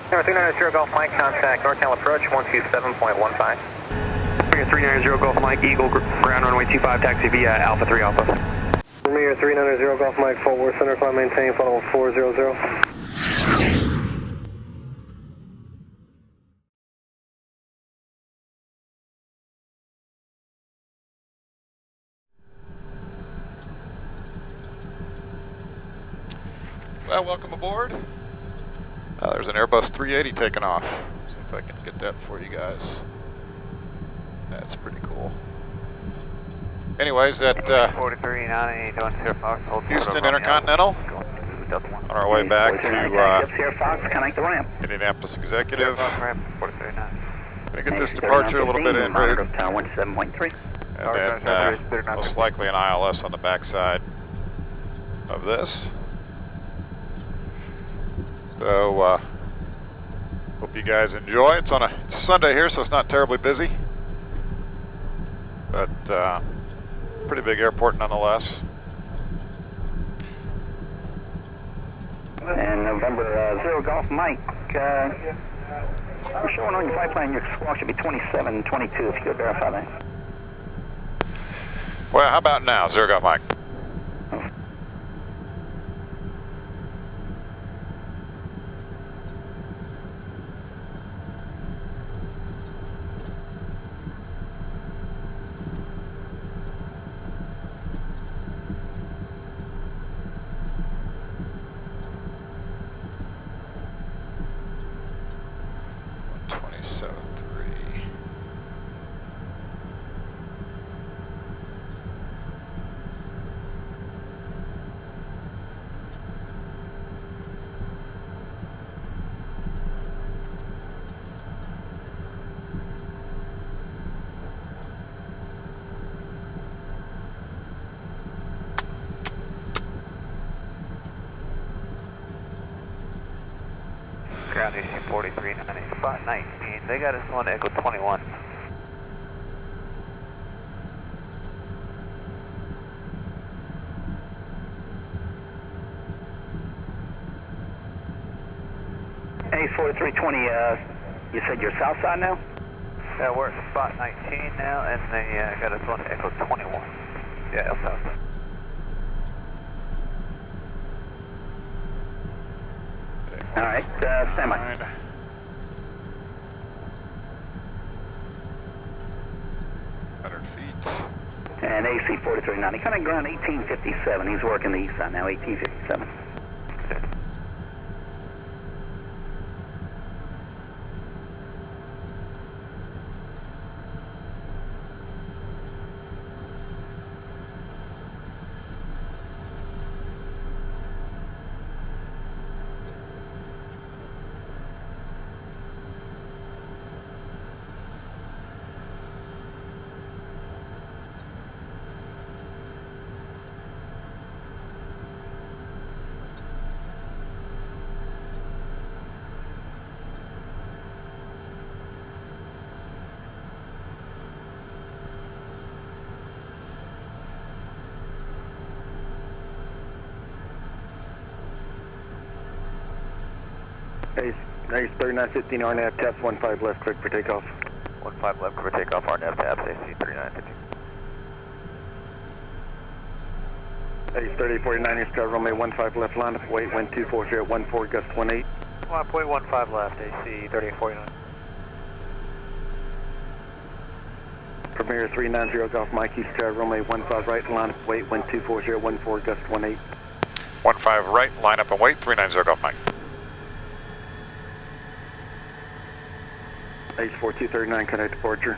Number 390 Golf Mike, contact NorCal approach 127.15. 390 Golf Mike, Eagle, ground runway 25, taxi via Alpha 3 Alpha. Premier 390 Golf Mike, Fort Worth Center, climb maintain, follow 400. Well, welcome aboard. There's an Airbus 380 taking off. See if I can get that for you guys. That's pretty cool. Anyways, that Houston Intercontinental on our way back to Indianapolis Executive. Gonna get this departure a little bit en route, and then most likely an ILS on the backside of this. So hope you guys enjoy. It's a Sunday here, so it's not terribly busy, but pretty big airport nonetheless. And November 0 Golf Mike, we're showing on your flight plan your squawk should be 2722 if you could verify that. Well, how about now, 0 Golf Mike? Ground AC 4390, spot 19. They got us on Echo 21. Hey, 4320, you said you're south side now? Yeah, we're at spot 19 now, and they got us on Echo 21. Yeah, south side. All right, stand by. 100 feet. And AC 4390, kind of ground 1857. He's working the east side now, 1857. Ace 3915, RNAV, taps 15 left, click for takeoff. 15 left, clear for takeoff, RNAV taps, AC 3950. Ace 3849, East Drive, runway 15 left, line up, weight, wind 24014, gust 18. 1.15 left, AC 3849. Premier 390 Golf Mike, East Drive, runway 15 right, line up, weight, wind 24014, gust 18. 15 right, line up and wait, 390 Golf Mike. Ace 4239, connect departure.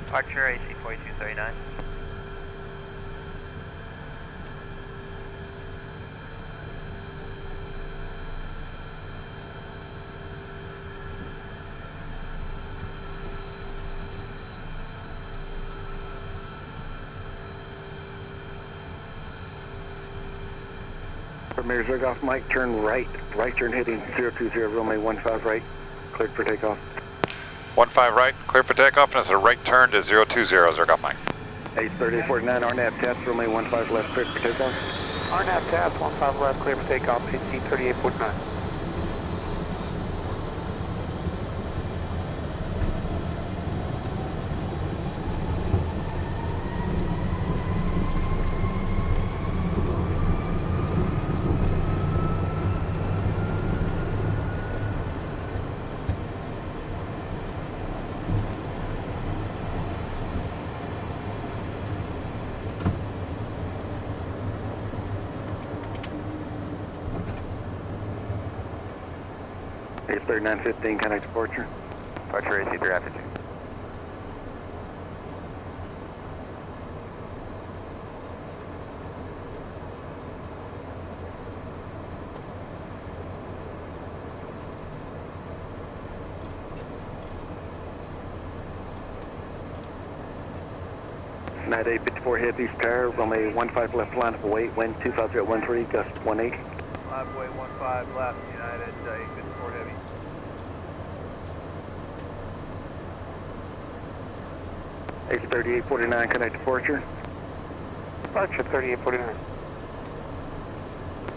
Departure, AC 4239. Premier 0 Golf Mike, turn right turn heading 020, runway 15 right, cleared for takeoff. 15 right, clear for takeoff, and it's a right turn to 020, 0 Golf Mike. Ace 3849, RNAV taps, runway 15 left, cleared for takeoff. RNAV taps, 15 left, clear for takeoff, AC 3849. It's 3915, contact departure. Departure AC traffic. Night 854 heavy, East Tower, runway 15 left, line up await, wind 25013, gust 18. Line up await 15 left, United 854 heavy. It's 3849, contact departure. Departure 3849.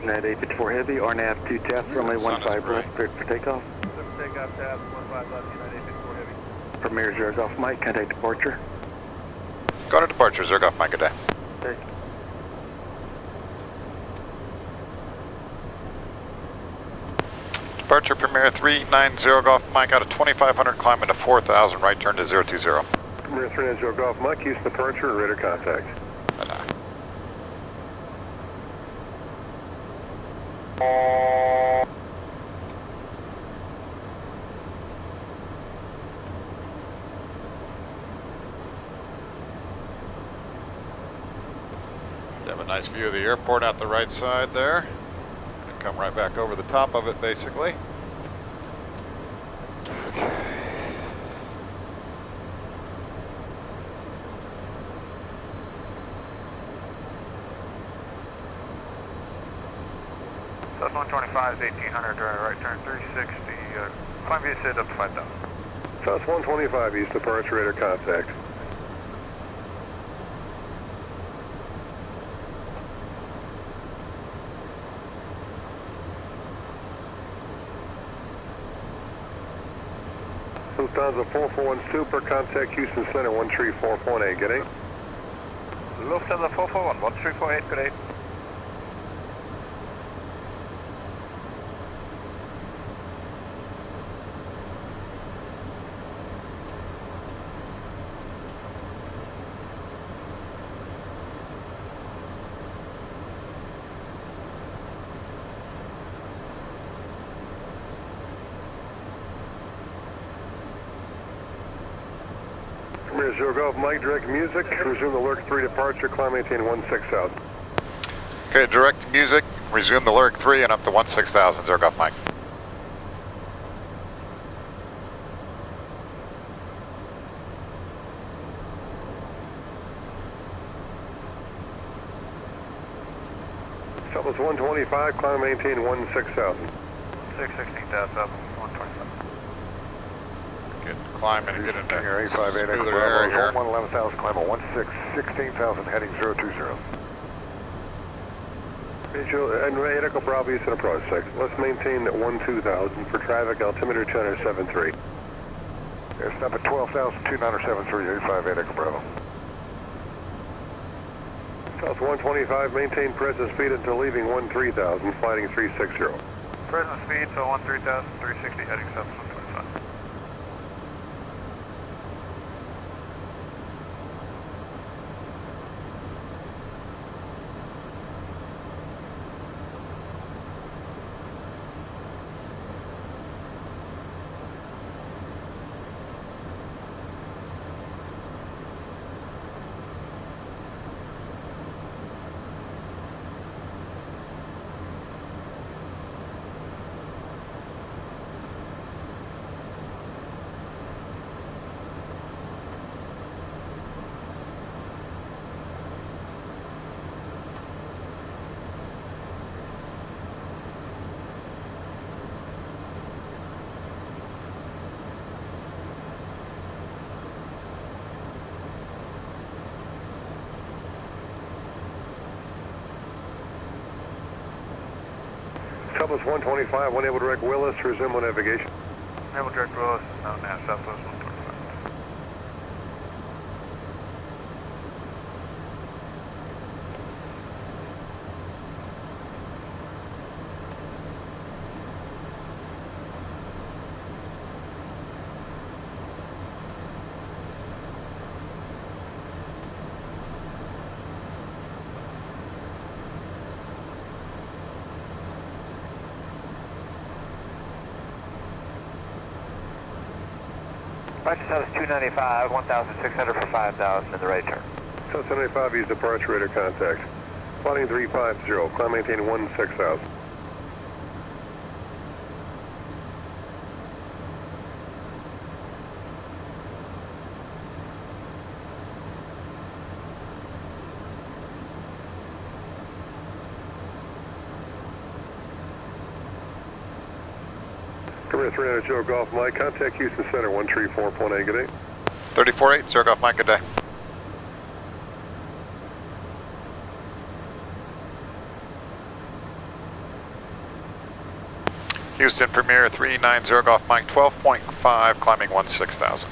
Night 854 heavy, RNAV 2 taps, runway 15 left, cleared for takeoff. Takeoff tab 15 left, United 854 heavy. Premier 0 Golf Mike, contact departure. Go to departure, Zergoff, Mike, good day. Okay. Departure Premier 390 Golf Mike out of 2500, climb into 4000, right turn to 020. Premier 390 Golf Mike, use departure, radar contact. You have a nice view of the airport out the right side there. And come right back over the top of it, basically. South 125 is 1800, right turn 360, climb via SID up to 5000. South 125 East departure, radar contact. Lufthansa 4412 per contact Houston Center 134.8, good day. Lufthansa 441, 1348, good day. Premier 0 Golf Mike, direct music, resume the Lurk 3 departure, climb maintain 16,000. Okay, direct music, resume the Lurk 3 and up to 16,000, Zergoff, Mike. Southwest 125, climb maintain 16,000. 616,000, 125. Get climb and get into Here, 858 smoother Bravo, area here. 11,000, climb on 16,000, heading 020. Visual, and Echo Bravo, Eastern approach 6. Let's maintain 12,000 for traffic, altimeter 273. Yeah, stop at 12,000, 2973, 858 Echo Bravo. South 125, maintain present speed until leaving 13,000, flighting 360. Present speed, so 13,000, 360, heading south 125. Southwest 125, unable to direct Willis, resume on navigation. Naval Direct Willis, now Southwest 125. Roger, South 295, 1,600 for 5,000 in the right turn. South 295, use departure radar contact. Flying 350, climb maintain 16,000. Premier 390 Golf Mike, contact Houston Center 134.8, good day. 34-8, Zero Golf Mike, good day. Houston Premier 390 Golf Mike, 12.5, climbing 16,000.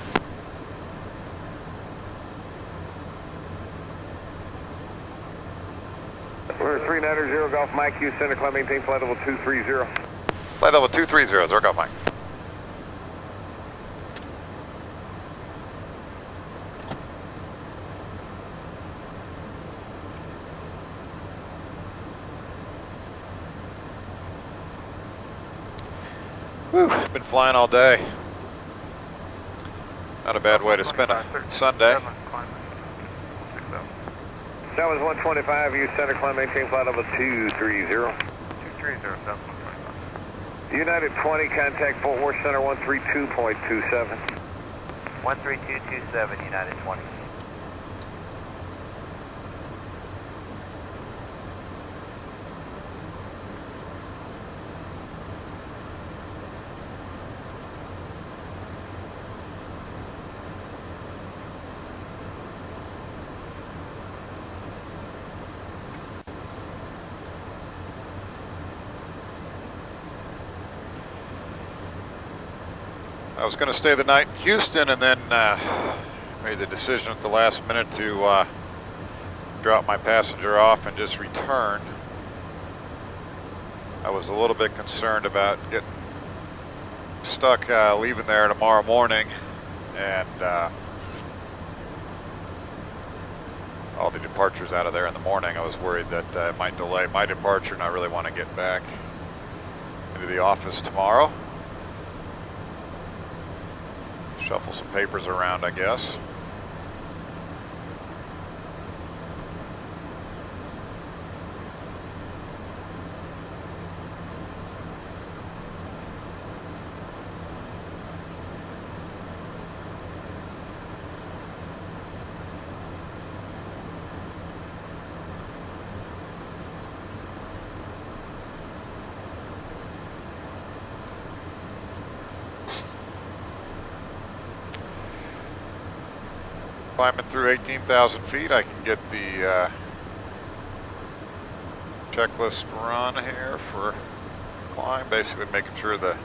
We're 390 Golf Mike, Houston Center, climb maintain flight level 230. Flight level 230, Zero Golf Mike. Whew, been flying all day. Not a bad way to spend a Sunday. That was 125, use center, climb maintain flight level 230. 230, South 125. United 20, contact Fort Worth Center 132.27. 13227, United 20. I was going to stay the night in Houston and then made the decision at the last minute to drop my passenger off and just return. I was a little bit concerned about getting stuck leaving there tomorrow morning, and all the departures out of there in the morning. I was worried that it might delay my departure, and I really want to get back into the office tomorrow. Shuffle some papers around, I guess. Climbing through 18,000 feet, I can get the checklist run here for climb, basically making sure the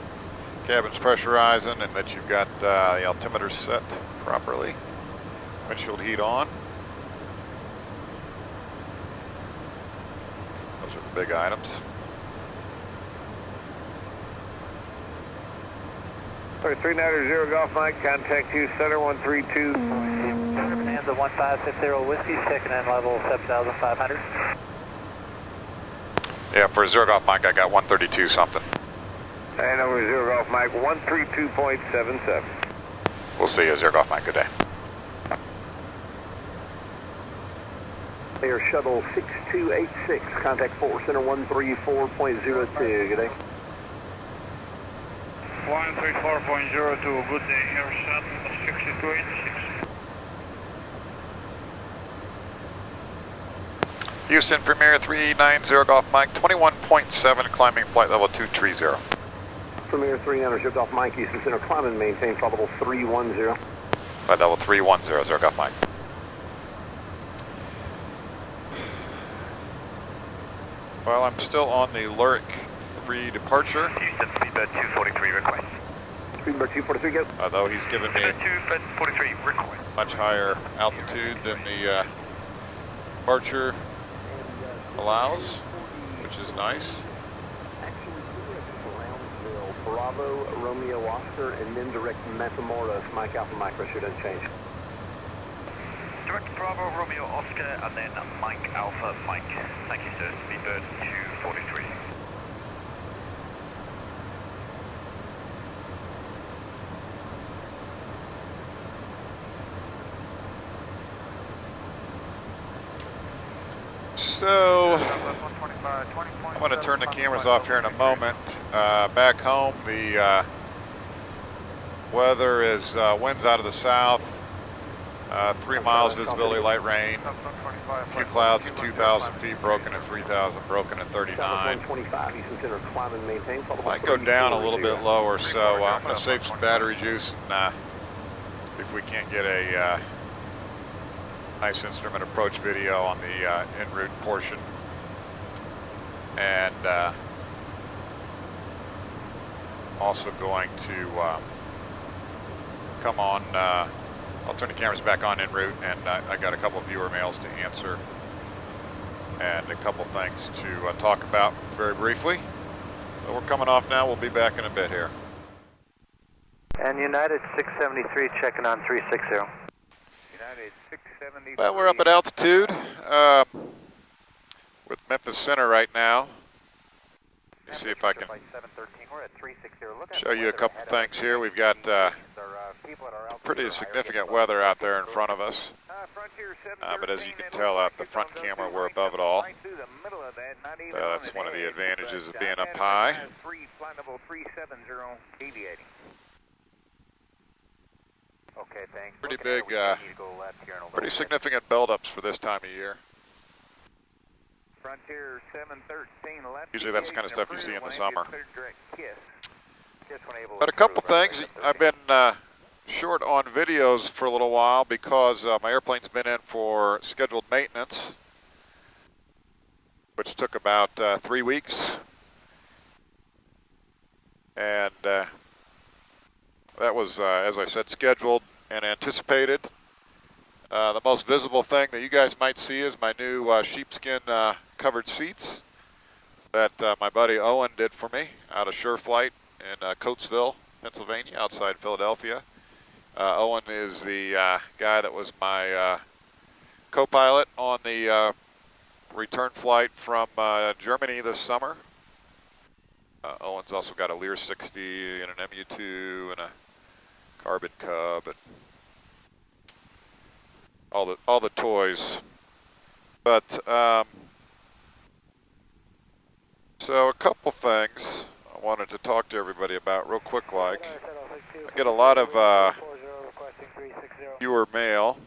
cabin's pressurizing and that you've got the altimeter set properly, windshield heat on. Those are the big items. Sorry, 390 Golf Mike, contact Houston Center 132. The 1560 Whiskey, checking in level 7,500. Yeah, for Zero Golf Mike, I got 132 something. And over Zero Golf Mike, 132.77. We'll see you, Zero Golf Mike. Good day. Air Shuttle 6286, contact Fort Worth Center 134.02. Good day. 134.02, good day, Air Shuttle 6286. Houston Premier 390 Golf Mike, 21.7, climbing flight level 230. Premier 390 Golf Mike, Houston Center, climb and maintain flight level 310. Flight level 310, Zero Golf Mike. Well, I'm still on the Lyric 3 departure. Houston, speedbird 243 request. Speedbird 243, go. Although he's given me Speedbird 243 request. much higher altitude than the departure allows, which is nice. Bravo, Romeo, Oscar, and then direct Matamoros, Mike Alpha Micro, should unchanged. Direct Bravo, Romeo, Oscar, and then Mike Alpha Mike. Thank you, sir. Speedbird 243. So, I'm going to turn the cameras off here in a moment. Back home, the weather is winds out of the south, 3 miles visibility, light rain, a few clouds at 2,000 feet, broken at 3,000, broken at 39. Might go down a little bit lower, so I'm going to save some battery juice, and if we can't get a nice instrument approach video on the en route portion. And also going to come on, I'll turn the cameras back on en route, and I got a couple of viewer mails to answer and a couple things to talk about very briefly. So we're coming off now, we'll be back in a bit here. And United 673 checking on 360. Well, we're up at altitude with Memphis Center right now. Let me see if I can show you a couple things here. We've got pretty significant weather out there in front of us. But as you can tell out the front camera, we're above it all. That's one of the advantages of being up high. Okay, thanks. Pretty big, pretty significant buildups for this time of year. Frontier 713 left. Usually that's the kind of stuff you see in the summer. But a couple things. I've been short on videos for a little while because my airplane's been in for scheduled maintenance, which took about 3 weeks. And that was, as I said, scheduled and anticipated. The most visible thing that you guys might see is my new sheepskin covered seats that my buddy Owen did for me out of SureFlight in Coatesville, Pennsylvania, outside Philadelphia. Owen is the guy that was my co-pilot on the return flight from Germany this summer. Owen's also got a Lear 60 and an MU2 and a Carbon Cub and all the toys. But so a couple things I wanted to talk to everybody about real quick. Like, I get a lot of viewer mail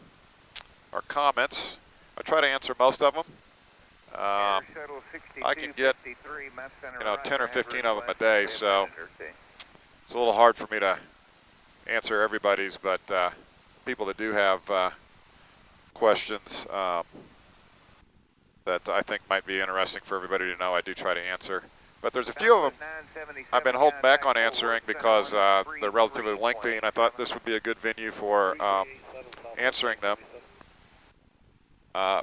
or comments. I try to answer most of them. I can get 10 or 15 of them a day, so it's a little hard for me to answer everybody's, but people that do have questions that I think might be interesting for everybody to know, I do try to answer. But there's a few of them I've been holding back on answering because they're relatively lengthy, and I thought this would be a good venue for answering them.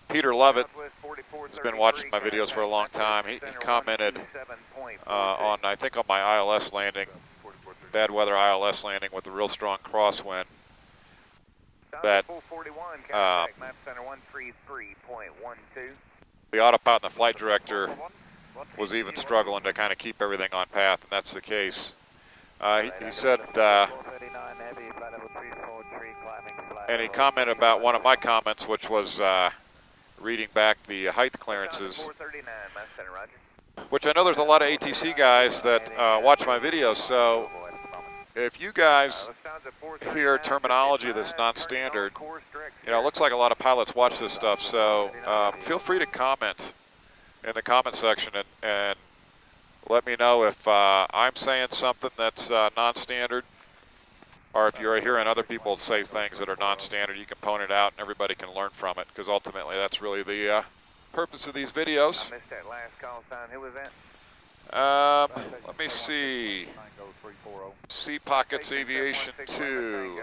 Peter Lovett has been watching my videos for a long time. He commented on, I think, on my ILS landing, bad weather ILS landing with a real strong crosswind, that the autopilot and the flight director was even struggling to kind of keep everything on path, and that's the case. He said, and he commented about one of my comments, which was reading back the height clearances, which I know there's a lot of ATC guys that watch my videos, so if you guys hear terminology that's non-standard, it looks like a lot of pilots watch this stuff, so feel free to comment in the comment section and let me know if I'm saying something that's non-standard, or if you're hearing other people say things that are non-standard. You can point it out and everybody can learn from it, because ultimately that's really the purpose of these videos. I missed that last call sign. Who was that? Let me see. Sea Pockets Aviation 2.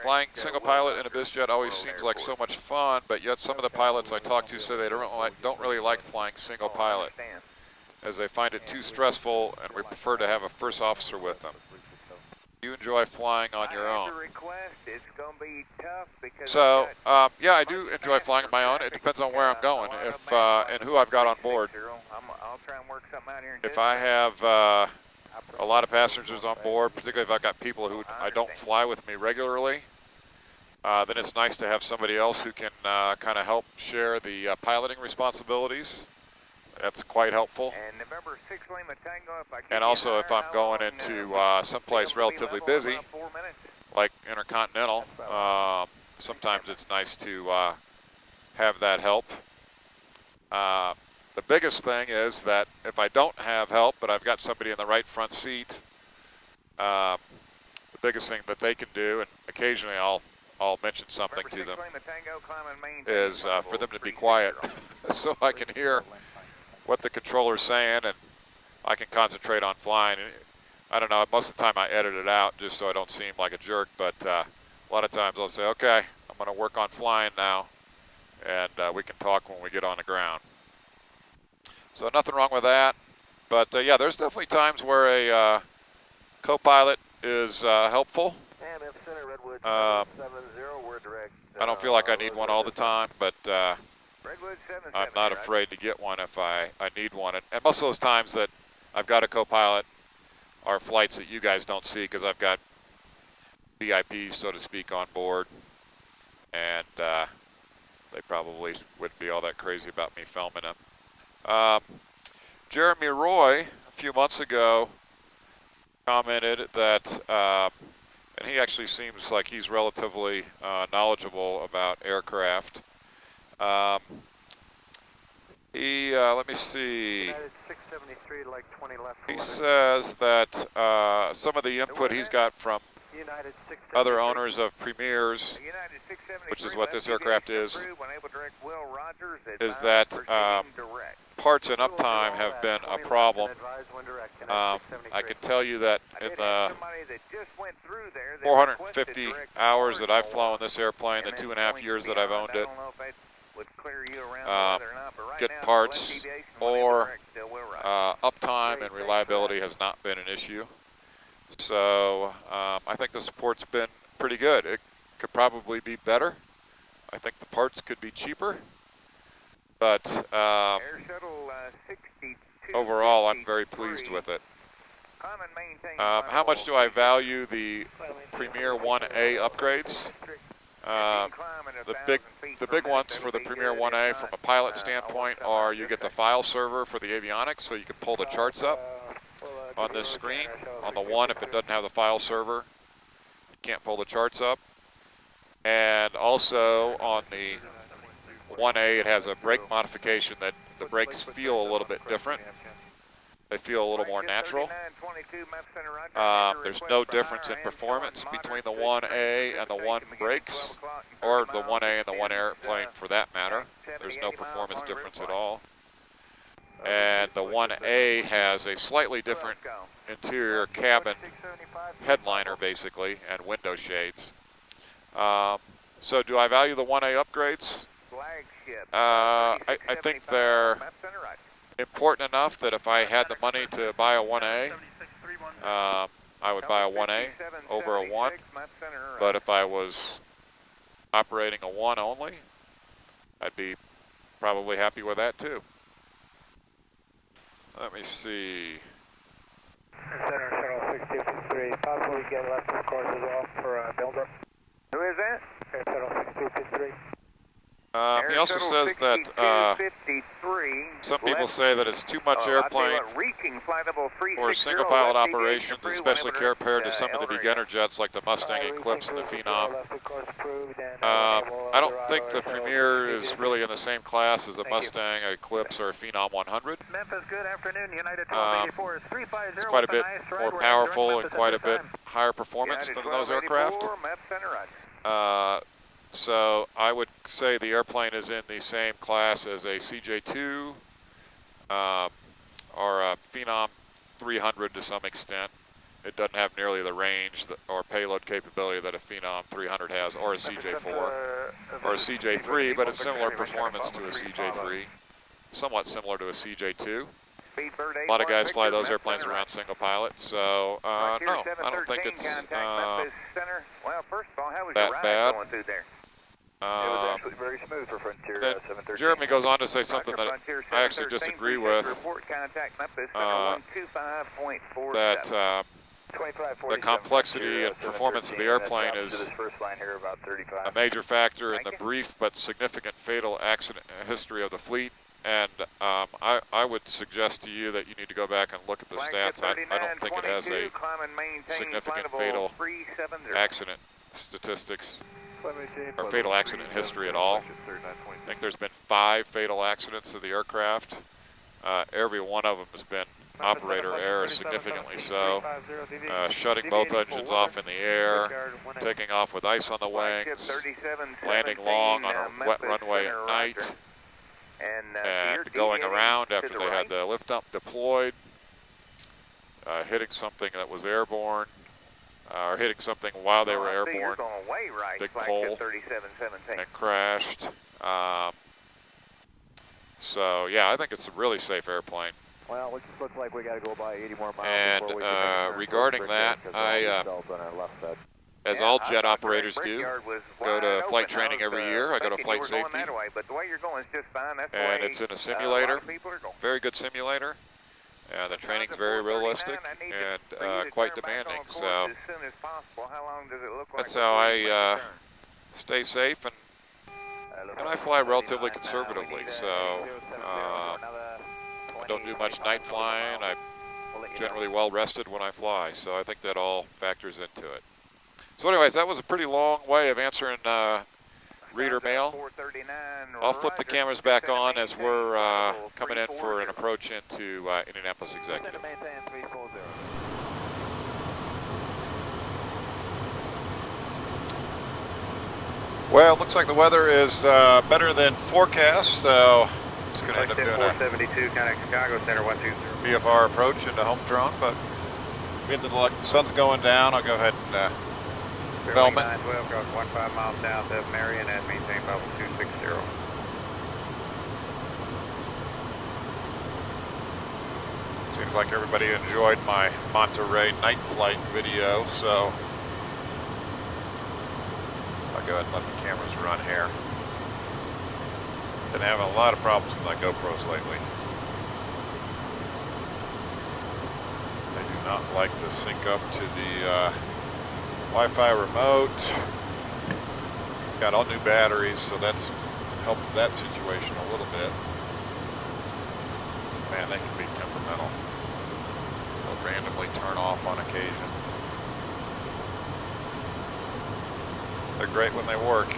Flying single pilot in a BizJet always seems like so much fun, but yet some of the pilots I talk to say they don't really like flying single pilot, as they find it too stressful and we prefer to have a first officer with them. You enjoy flying on your own. So, yeah, I do enjoy flying on my own. It depends on where I'm going, and who I've got on board. If I have a lot of passengers on board, particularly if I've got people who I don't fly with me regularly, then it's nice to have somebody else who can kind of help share the piloting responsibilities. That's quite helpful. And November 6 Lima Tango, if I And also if I'm going into someplace relatively busy, like Intercontinental, sometimes it's nice to have that help. The biggest thing is that if I don't have help, but I've got somebody in the right front seat, the biggest thing that they can do, and occasionally I'll mention something to them, is for them to be quiet so I can hear what the controller's saying and I can concentrate on flying. And I don't know, most of the time I edit it out just so I don't seem like a jerk, but a lot of times I'll say, okay, I'm going to work on flying now, and we can talk when we get on the ground. So nothing wrong with that, but yeah, there's definitely times where a co-pilot is helpful. I don't feel like I need one all the time, but I'm not afraid to get one if I need one. And most of those times that I've got a co-pilot are flights that you guys don't see because I've got VIPs, so to speak, on board, and they probably wouldn't be all that crazy about me filming them. Jeremy Roy, a few months ago, commented that, and he actually seems like he's relatively knowledgeable about aircraft. Let me see. He says that some of the input he's got from other owners of Premiers, which is what this aircraft is that parts and uptime have been a problem. I can tell you that in the 450 hours that I've flown this airplane, the 2.5 years that I've owned it, getting parts or uptime and reliability has not been an issue. So I think the support's been pretty good. It could probably be better. I think the parts could be cheaper, but overall I'm very pleased with it. How much do I value the Premier 1A upgrades? The big ones for the Premier 1A from a pilot standpoint are you get the file server for the avionics, so you can pull the charts up on this screen. On the one, if it doesn't have the file server, you can't pull the charts up. And also on the 1A, it has a brake modification that the brakes feel a little bit different. They feel a little more natural. There's no difference in performance between the 1A and the 1 brakes, or the 1A and the 1 airplane for that matter. There's no performance difference at all. And the 1A has a slightly different interior cabin headliner, basically, and window shades. So do I value the 1A upgrades? I think they're important enough that if I had the money to buy a 1A, I would buy a 1A over a 1. But if I was operating a 1 only, I'd be probably happy with that too. Let me see. Center Shuttle 6253, possibly get left of course as well for buildup. Who is that? Shuttle 6253. He also says that some people say that it's too much airplane for single pilot operations, especially compared to some of the beginner jets like the Mustang Eclipse and the Phenom. I don't think the Premier is really in the same class as the Mustang Eclipse or a Phenom 100. Memphis, good afternoon. United 1284 is 350. It's quite a bit more powerful and quite a bit higher performance than those aircraft. So I would say the airplane is in the same class as a CJ2 or a Phenom 300 to some extent. It doesn't have nearly the range or payload capability that a Phenom 300 has, or a CJ4 or a CJ3, but it's similar performance to a CJ3, somewhat similar to a CJ2. A lot of guys fly those airplanes around single pilot, so no, I don't think it's that bad. It was actually very smooth for Frontier 713. Jeremy goes on to say something that I actually disagree with, that the complexity and performance of the airplane is a major factor in the brief but significant fatal accident history of the fleet. And I would suggest to you that you need to go back and look at the stats. I don't think it has a significant fatal accident statistics or fatal accident history at all. I think there's been 5 fatal accidents of the aircraft. Every one of them has been operator error, significantly so. Shutting both engines off in the air, taking off with ice on the wings, landing long on a wet runway at night, and going around after they had the lift up deployed, hitting something that was airborne, or hitting something while they were airborne, big pole, and crashed. So yeah, I think it's a really safe airplane. Well, it just looks like we got to go by 80 more miles. And regarding that, as all jet operators do, go to flight training every year. I go to flight safety, and it's in a simulator, very good simulator. The training's very realistic and quite demanding. So that's how I stay safe, and I fly relatively conservatively. So I don't do much night flying. I'm generally well rested when I fly. So I think that all factors into it. So anyways, that was a pretty long way of answering reader mail. I'll flip the cameras back on as we're coming in for an approach into Indianapolis Executive. Well, it looks like the weather is better than forecast, so it's going to end up doing a 472, contact Chicago Center 120. VFR approach into home drone, but getting to the sun's going down. I'll go ahead and development. 912 across 15 miles south of Marion and maintain level 260. Seems like everybody enjoyed my Monterey night flight video, so I'll go ahead and let the cameras run here. Been having a lot of problems with my GoPros lately. They do not like to sync up to the Wi-Fi remote. Got all new batteries, so that's helped that situation a little bit. Man, they can be temperamental. They'll randomly turn off on occasion. They're great when they work.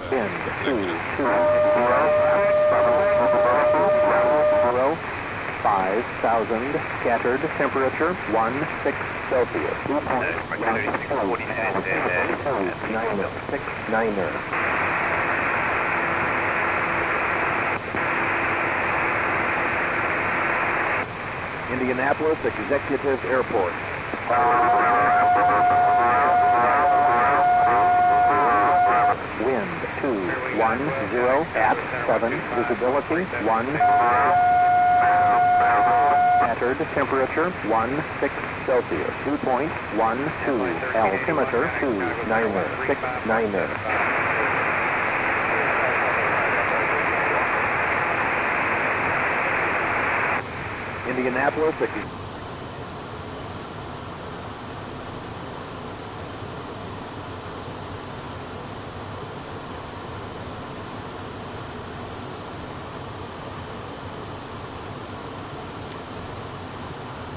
Wind 5,000, scattered, temperature 16 Celsius. 969er. Indianapolis Executive Airport. Wind 210 at 7, visibility 1. Scattered, temperature 16 Celsius. 2.12, altimeter 269er. Indianapolis.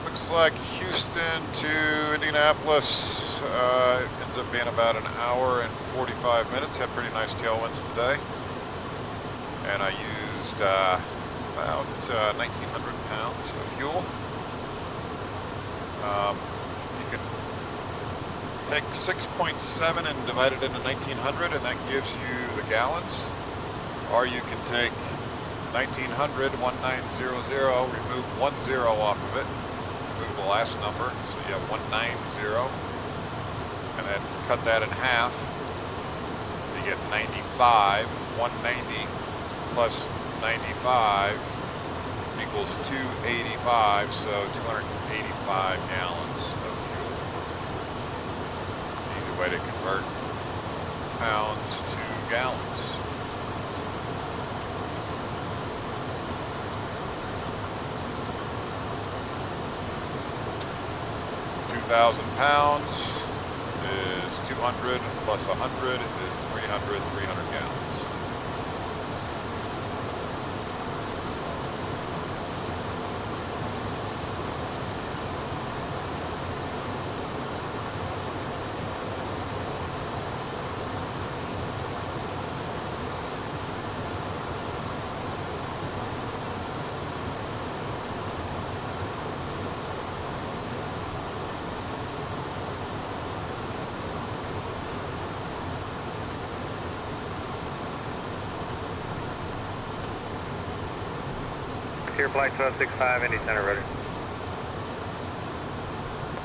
Looks like Houston to Indianapolis ends up being about an hour and 45 minutes. Had pretty nice tailwinds today. And I used about 1,900 pounds of fuel. You can Take 6.7 and divide it into 1900, and that gives you the gallons. Or you can take 1900, 1900, remove 10 off of it, remove the last number, so you have 190, and then cut that in half. You get 95. 190 plus 95 equals 285, so 285 gallons of fuel. Easy way to convert pounds to gallons. £2,000 is 200 plus 100 is 300 gallons. Here, flight 1265, Indy Center ready.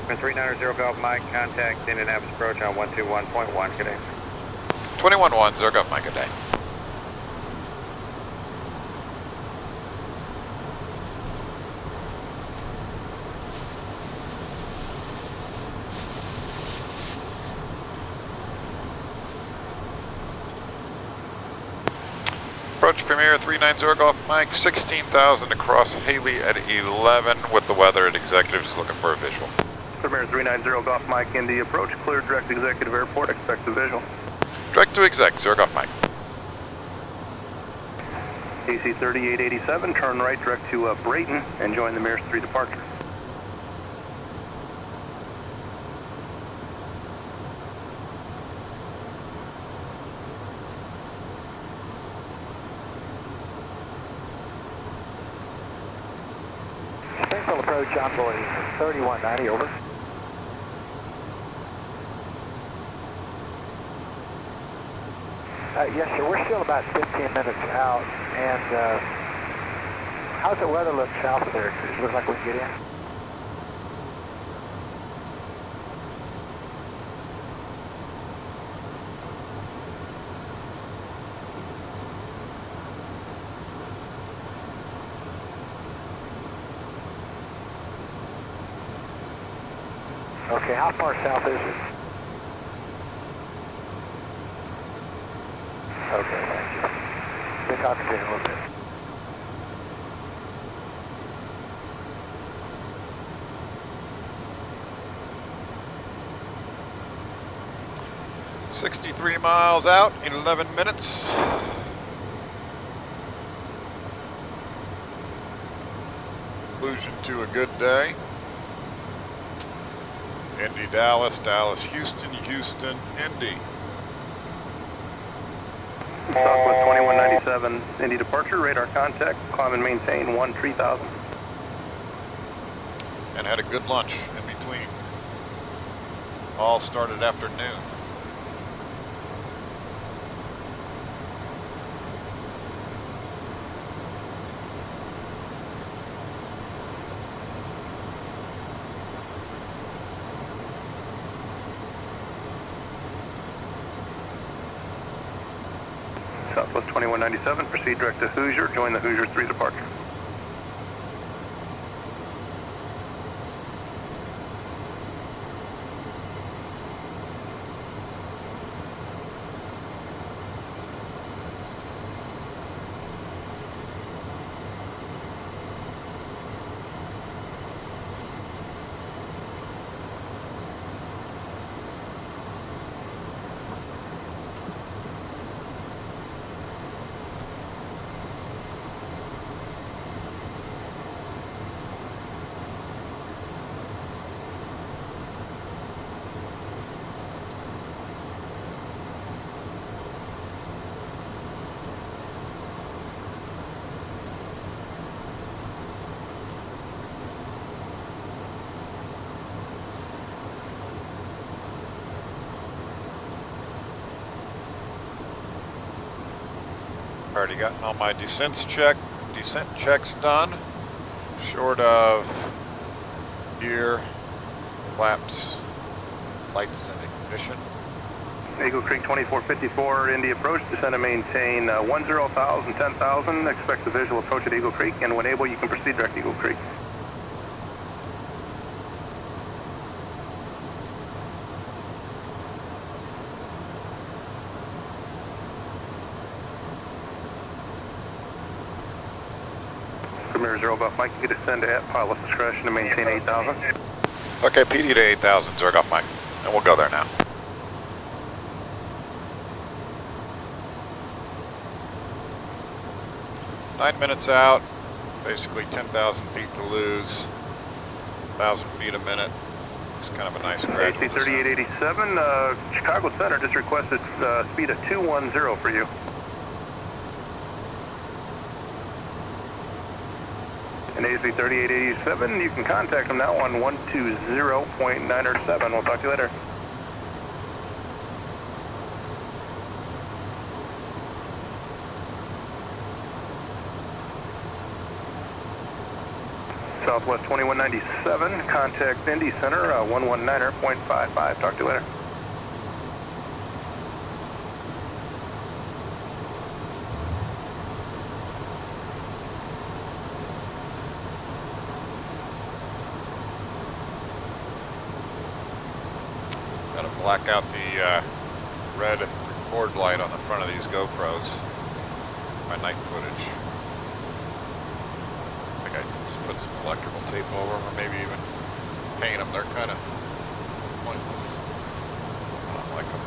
390 Golf Mike, contact Indianapolis approach on 121.1, good day. 21-1, Zero Golf Mike, good day. Approach Premier 390 Golf Mike, 16,000 across Haley at 11 with the weather, and executives is looking for a visual. Premier 390 Golf Mike, Indy approach, clear direct executive airport, expect a visual. Direct to exec, Zero Golf Mike. AC 3887, turn right direct to Brayton and join the Mears 3 departure. Springfield approach, envoy 3190, over. Yes, sir. We're still about 15 minutes out, and how's the weather look south of there? Does it look like we can get in? Okay, how far south is it? Okay, thank you. Think I'll continue a little bit. $63 miles out in 11 minutes. Conclusion to a good day. Indy, Dallas, Dallas, Houston, Houston, Indy. Southwest 2197, Indy departure, radar contact, climb and maintain 13,000. And had a good lunch in between. All started after noon. Southwest 2197, proceed direct to Hoosier, join the Hoosier 3 departure. Already gotten all my descent checks done, short of gear, flaps, lights, and ignition. Eagle Creek 2454, Indy approach, descend and maintain 10,000, 10,000. Expect the visual approach at Eagle Creek, and when able, you can proceed direct Eagle Creek. Premier 0 Golf Mike, you can descend at pilot's discretion and maintain 8,000. Okay, PD to 8,000, Zurg off Mike, and we'll go there now. Nine minutes out, basically 10,000 feet to lose, 1,000 feet a minute. It's kind of a nice gradual AC 3887, Chicago Center just requested speed of 210 for you. And AC 3887, you can contact them now on 120.907. We'll talk to you later. Southwest 2197, contact Indy Center, 119.55. Talk to you later. Gotta black out the red record light on the front of these GoPros. My night footage. I think I just put some electrical tape over them, or maybe even paint them. They're kind of pointless. I don't like them.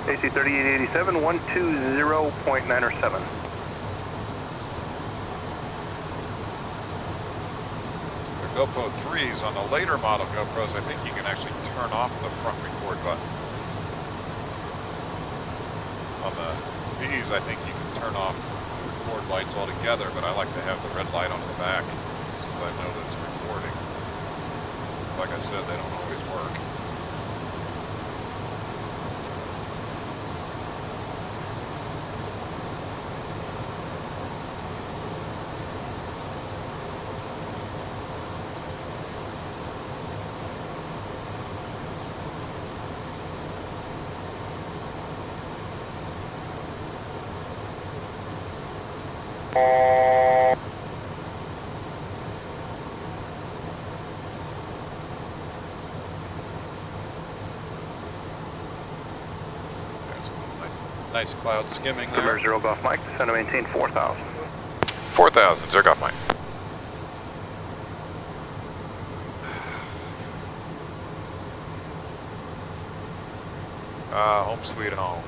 AC 3887, 120.907. GoPro 3s, on the later model GoPros, I think you can actually turn off the front record button. On the V's, I think you can turn off the record lights altogether, but I like to have the red light on the back so that I know that it's recording. Like I said, they don't always work. Nice cloud skimming there. Premier 0 Golf Mike, descend to maintain 4,000. 4,000, Zurg off Mike. Home sweet home.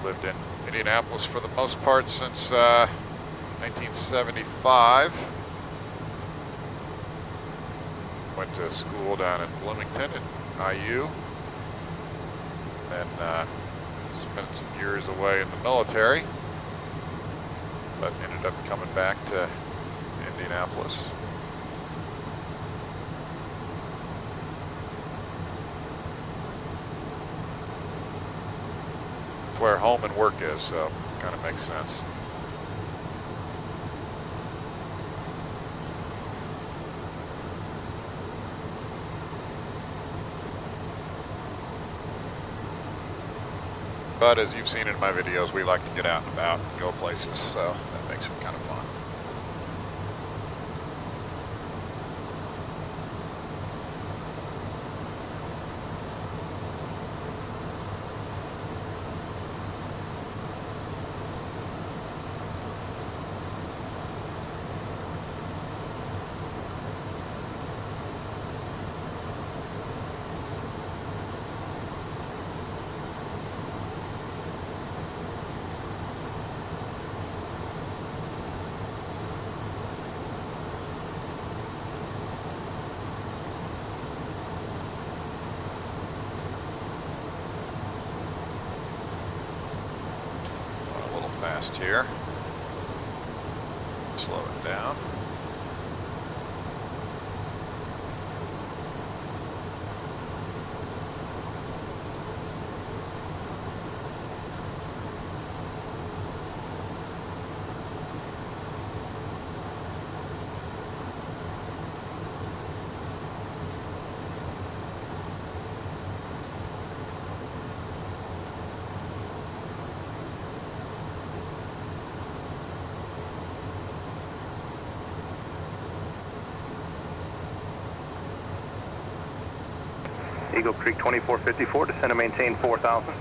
Lived in Indianapolis for the most part since 1975. Went to school down in Bloomington at IU. And spent some years away in the military. But ended up coming back to Indianapolis. Where home and work is, so kind of makes sense. But as you've seen in my videos, we like to get out and about and go places, so that makes it kind of fun. fast here. Slow it down. Eagle Creek 2454, descend and maintain 4,000.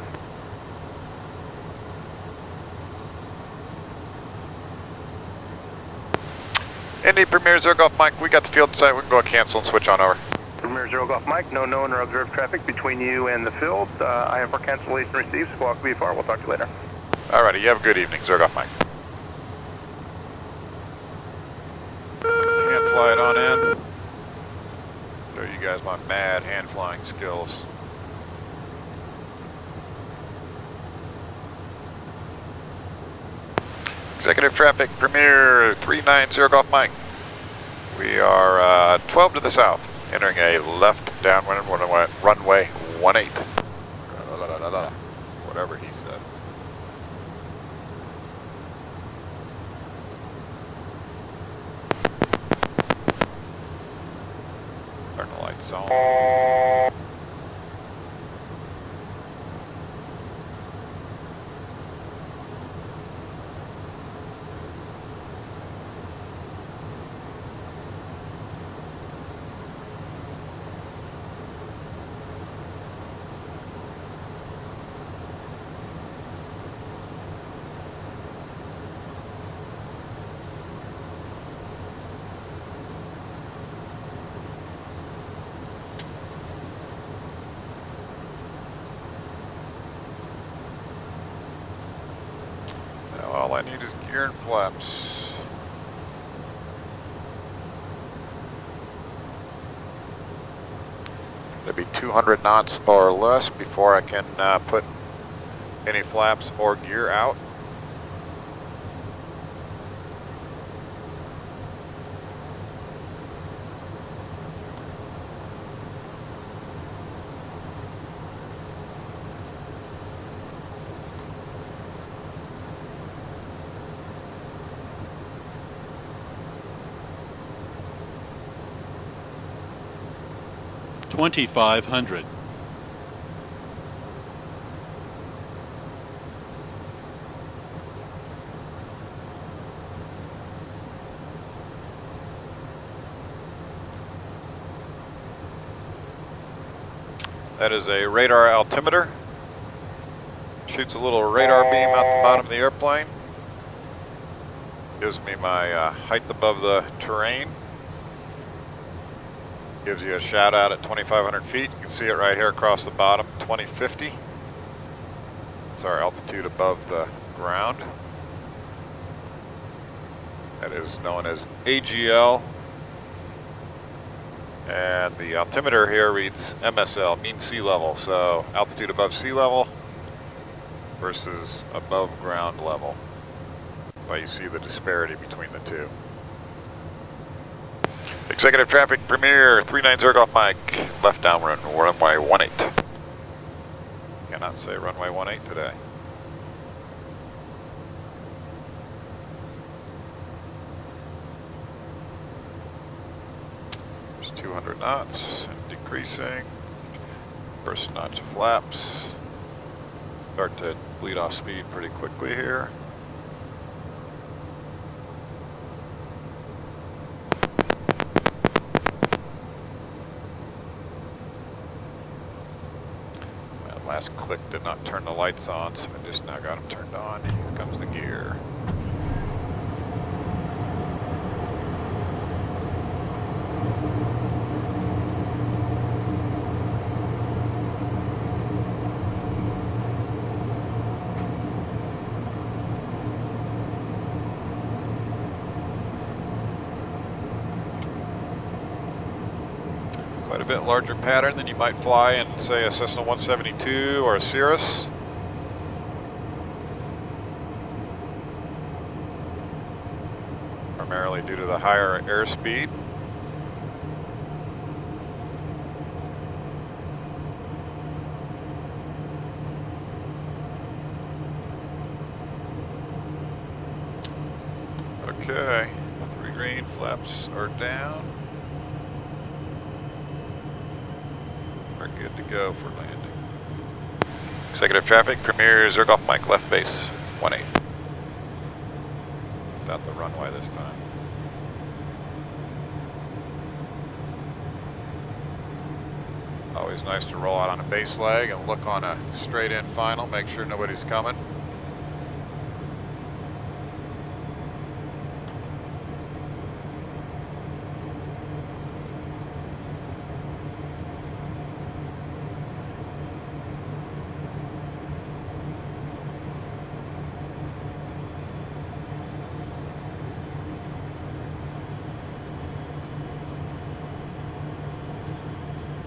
Indy Premier Zero Golf Mike, we got the field site. We can go cancel and switch on over. Premier Zero Golf Mike, no known or observed traffic between you and the field. I am for cancellation received. Squawk VFR. We'll talk to you later. Alrighty, you have a good evening, Zero Golf Mike. Hand fly it on in. Show you guys my mad hand flying skills. Executive traffic, Premier 390 Golf Mike. We are 12 to the south, entering a left downwind runway 18. Whatever he said. Turn the lights on. All I need is gear and flaps. It'll be 200 knots or less before I can put any flaps or gear out. $2,500. That is a radar altimeter. Shoots a little radar beam out the bottom of the airplane. Gives me my height above the terrain. Gives you a shout out at 2,500 feet. You can see it right here across the bottom, 2050. It's our altitude above the ground. That is known as AGL. And the altimeter here reads MSL, mean sea level. So altitude above sea level versus above ground level. Well, you see the disparity between the two. Executive traffic, Premier 390 Golf Mike, left downwind, runway 18. Cannot say runway 18 today. There's 200 knots and decreasing. First notch of flaps. Start to bleed off speed pretty quickly here. Last click did not turn the lights on, so I just now got them turned on. Here comes the gear. Quite a bit larger pattern than you might fly in, say, a Cessna 172 or a Cirrus. primarily due to the higher airspeed. Okay, 3 green, flaps are down. We're good to go for landing. Executive traffic, Premier Zergoff Mike, left base, 18. Without the runway this time. Always nice to roll out on a base leg and look on a straight in final, make sure nobody's coming.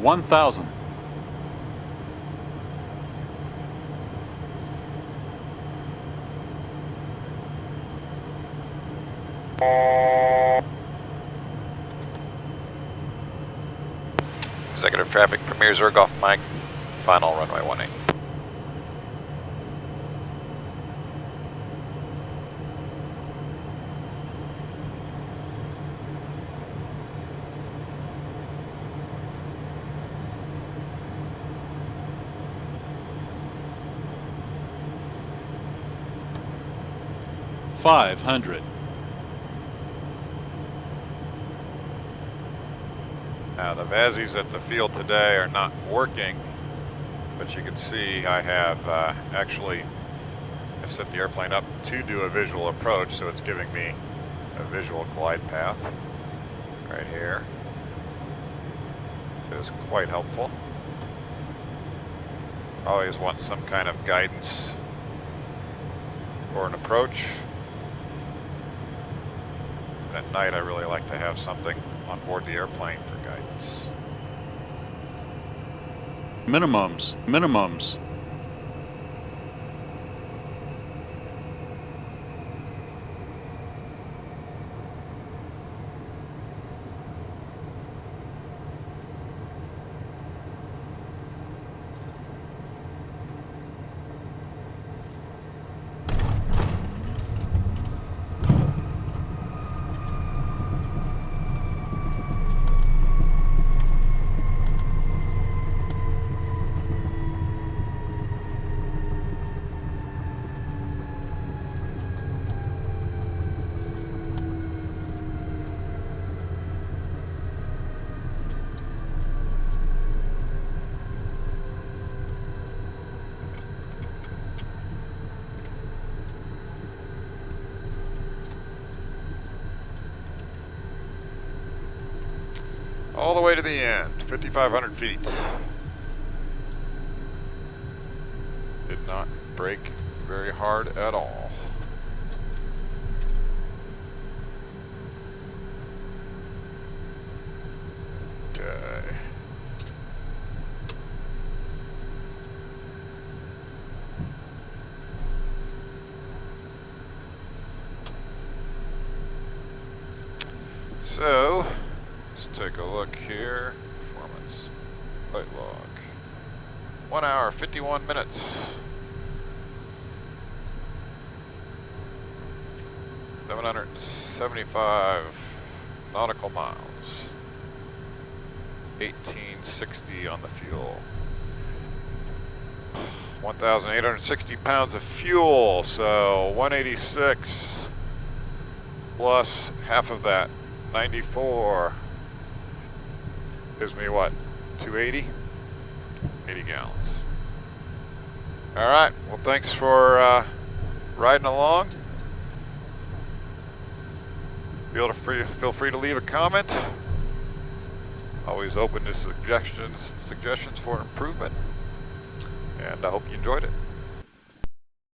$1,000. Executive traffic, Premier Zergoff Mike, final runway 18. $500. Now the VASIs at the field today are not working, but you can see I have actually set the airplane up to do a visual approach, so it's giving me a visual glide path right here. It is quite helpful. Always want some kind of guidance for an approach. At night I really like to have something on board the airplane for guidance. Minimums. All the way to the end, 5,500 feet. Did not brake very hard at all. Okay. So, let's take a look here. Performance, flight log. 1 hour, 51 minutes. 775 nautical miles. 1860 on the fuel. 1,860 pounds of fuel, so 186 plus half of that, 94, gives me what, 280? 80 gallons. All right, well thanks for riding along. Feel free to leave a comment. Always open to suggestions for improvement. And I hope you enjoyed it.